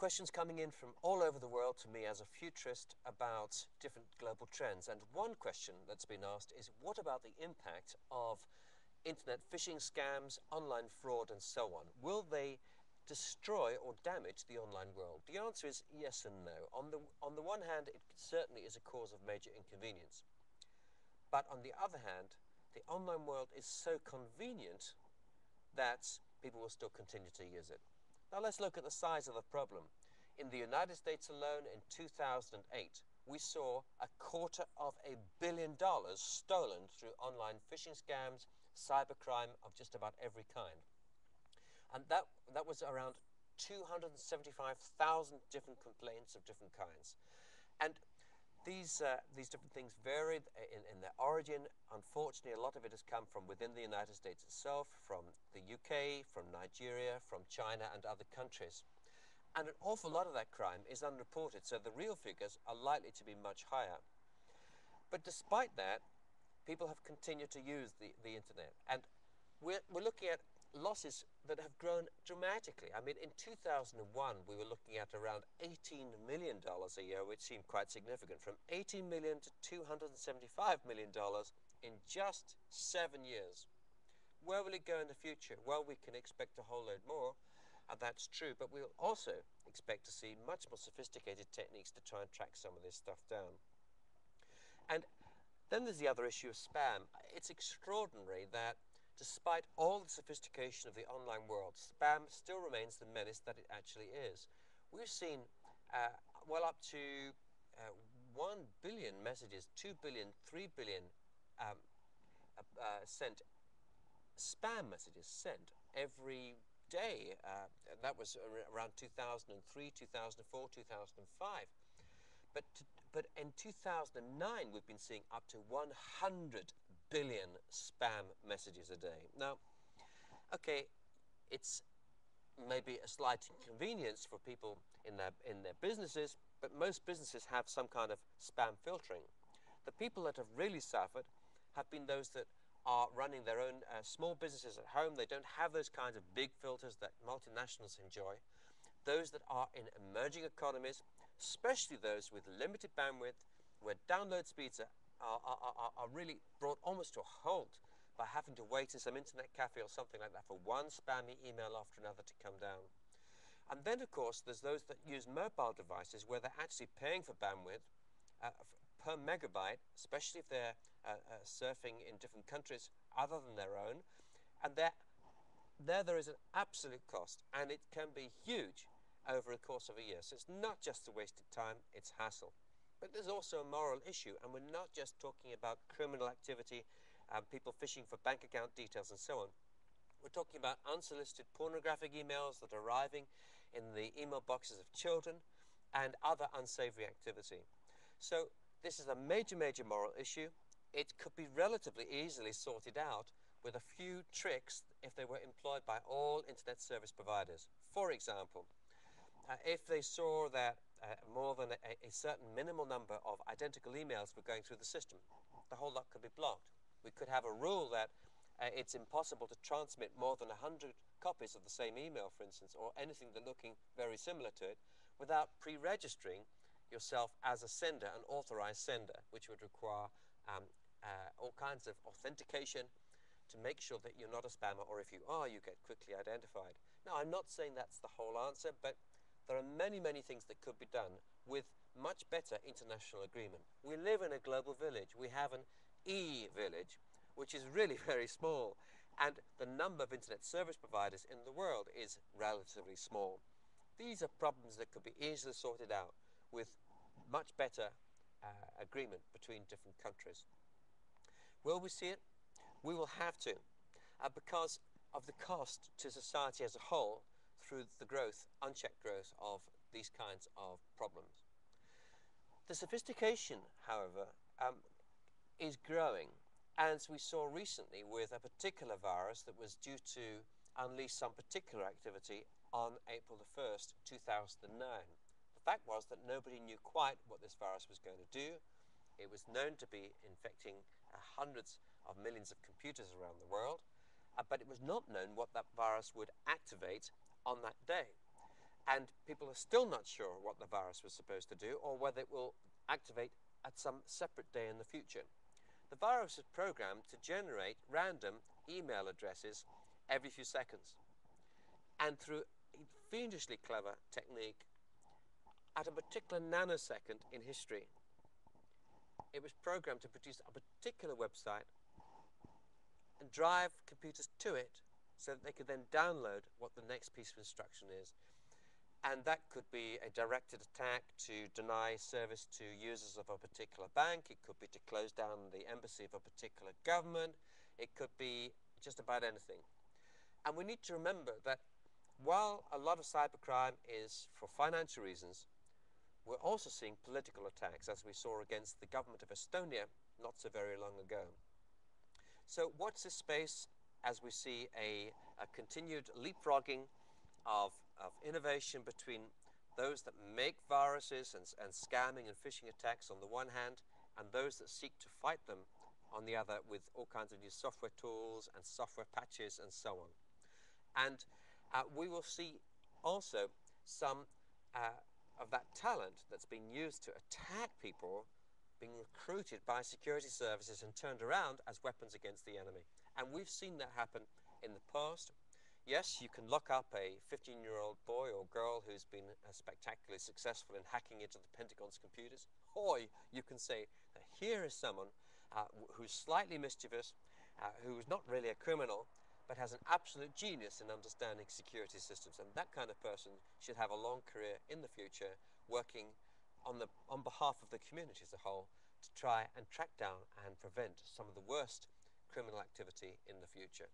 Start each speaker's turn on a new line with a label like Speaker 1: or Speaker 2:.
Speaker 1: questions coming in from all over the world to me as a futurist about different global trends. And one question that's been asked is, what about the impact of internet phishing scams, online fraud, and so on? Will they destroy or damage the online world? The answer is yes and no. On the one hand, it certainly is a cause of major inconvenience. But on the other hand, the online world is so convenient that people will still continue to use it. Now let's look at the size of the problem. In the United States alone in 2008, we saw $250 million stolen through online phishing scams, cybercrime of just about every kind. And that was around 275,000 different complaints of different kinds. And these different things varied in their origin. Unfortunately, a lot of it has come from within the United States itself, from the UK, from Nigeria, from China, and other countries. And an awful lot of that crime is unreported, so the real figures are likely to be much higher. But despite that, people have continued to use the internet. And we're looking at losses that have grown dramatically. I mean, in 2001, we were looking at around $18 million a year, which seemed quite significant, from $18 million to $275 million in just 7 years. Where will it go in the future? Well, we can expect a whole load more, and that's true, but we'll also expect to see much more sophisticated techniques to try and track some of this stuff down. And then there's the other issue of spam. It's extraordinary that despite all the sophistication of the online world, spam still remains the menace that it actually is. We've seen well up to 1 billion messages, 2 billion, 3 billion sent, spam messages sent every day. That was around 2003, 2004, 2005. But in 2009, we've been seeing up to 100 billion spam messages a day. Now, okay, it's maybe a slight inconvenience for people in their businesses, but most businesses have some kind of spam filtering. The people that have really suffered have been those that are running their own small businesses at home. They don't have those kinds of big filters that multinationals enjoy. Those that are in emerging economies, especially those with limited bandwidth, where download speeds are really brought almost to a halt by having to wait in some internet cafe or something like that for one spammy email after another to come down. And then, of course, there's those that use mobile devices where they're actually paying for bandwidth per megabyte, especially if they're surfing in different countries other than their own. And there is an absolute cost, and it can be huge over the course of a year. So it's not just a wasted time, it's hassle. But there's also a moral issue, and we're not just talking about criminal activity, people phishing for bank account details and so on. We're talking about unsolicited pornographic emails that are arriving in the email boxes of children and other unsavory activity. So this is a major, major moral issue. It could be relatively easily sorted out with a few tricks if they were employed by all internet service providers. For example, if they saw that more than a certain minimal number of identical emails were going through the system, the whole lot could be blocked. We could have a rule that it's impossible to transmit more than 100 copies of the same email, for instance, or anything that's looking very similar to it, without pre-registering yourself as a sender, an authorized sender, which would require all kinds of authentication to make sure that you're not a spammer, or if you are, you get quickly identified. Now, I'm not saying that's the whole answer, but there are many, many things that could be done with much better international agreement. We live in a global village. We have an e-village, which is really very small, and the number of internet service providers in the world is relatively small. These are problems that could be easily sorted out with much better agreement between different countries. Will we see it? We will have to, because of the cost to society as a whole through the growth, unchecked growth of these kinds of problems. The sophistication, however, is growing, as we saw recently with a particular virus that was due to unleash some particular activity on April the 1st, 2009. The fact was that nobody knew quite what this virus was going to do. It was known to be infecting hundreds of millions of computers around the world, but it was not known what that virus would activate on that day. And people are still not sure what the virus was supposed to do or whether it will activate at some separate day in the future. The virus is programmed to generate random email addresses every few seconds. And through a fiendishly clever technique, at a particular nanosecond in history, it was programmed to produce a particular website and drive computers to it so that they could then download what the next piece of instruction is. And that could be a directed attack to deny service to users of a particular bank. It could be to close down the embassy of a particular government. It could be just about anything. And we need to remember that while a lot of cybercrime is for financial reasons, we're also seeing political attacks, as we saw against the government of Estonia not so very long ago. So watch this space as we see a continued leapfrogging of innovation between those that make viruses and scamming and phishing attacks on the one hand, and those that seek to fight them on the other with all kinds of new software tools and software patches and so on. And we will see also some of that talent that's been used to attack people being recruited by security services and turned around as weapons against the enemy. And we've seen that happen in the past. Yes, you can lock up a 15-year-old boy or girl who's been spectacularly successful in hacking into the Pentagon's computers, or you can say that here is someone who's slightly mischievous, who is not really a criminal, but has an absolute genius in understanding security systems. And that kind of person should have a long career in the future working on behalf of the community as a whole to try and track down and prevent some of the worst criminal activity in the future.